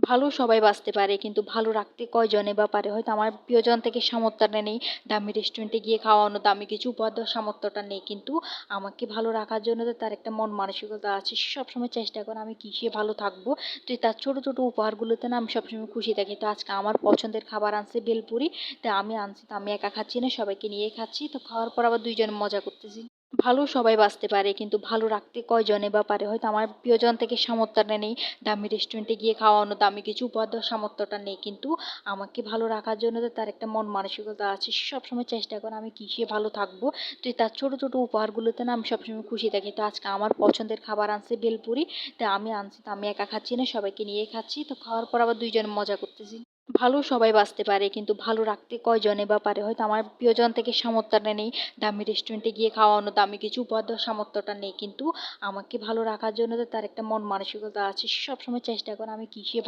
ভালো সবাই বাঁচতে পারে কিন্তু ভালো রাখতে কয়জনে বা পারে? হয়তো আমার প্রিয়জন থেকে সামর্থ্যটা নেই, দামি রেস্টুরেন্টে গিয়ে খাওয়ানো, দামি কিছু উপহার দেওয়ার সামর্থ্যটা নেই। কিন্তু আমাকে ভালো রাখার জন্য তো তার একটা মন মানসিকতা আছে। সে সবসময় চেষ্টা করে আমি কিসে ভালো থাকবো। তো তার ছোট, ছোট উপহারগুলোতে না আমি সবসময় খুশি থাকি। তো আজকে আমার পছন্দের খাবার আনছে ভেলপুরি। তো আমি আনছি, তো আমি একা খাচ্ছি না, সবাইকে নিয়ে খাচ্ছি। তো খাওয়ার পর আবার ২ জন মজা করতেছি। ভালো সবাই বাঁচতে পারে কিন্তু ভালো রাখতে কয়জনে বা পারে? হয়তো আমার প্রিয়জন থেকে সামর্থ্যটা নেই, দামি রেস্টুরেন্টে গিয়ে খাওয়ানো, দামি কিছু উপহার দেওয়ার সামর্থ্যটা নেই। কিন্তু আমাকে ভালো রাখার জন্য তো তার একটা মন মানসিকতা আছে। সে সবসময় চেষ্টা করে আমি কিসে ভালো থাকবো। তো তার ছোট, ছোট উপহারগুলোতে না আমি সবসময় খুশি থাকি। তো আজকে আমার পছন্দের খাবার আনছে ভেলপুরি। তো আমি আনছি, তো আমি একা খাচ্ছি না, সবাইকে নিয়ে খাচ্ছি। তো খাওয়ার পর আবার ২ জন মজা করতেছি। ভালো সবাই বাঁচতে পারে কিন্তু ভালো রাখতে কয়জনে বা পারে? হয়তো আমার প্রিয়জন থেকে সামর্থ্যটা নেই, দামি রেস্টুরেন্টে গিয়ে খাওয়ানো, দামি কিছু উপহার দেওয়ার সামর্থ্যটা নেই। কিন্তু আমাকে ভালো রাখার জন্য তো তার একটা মন মানসিকতা আছে। সে সবসময় চেষ্টা করে আমি কিসে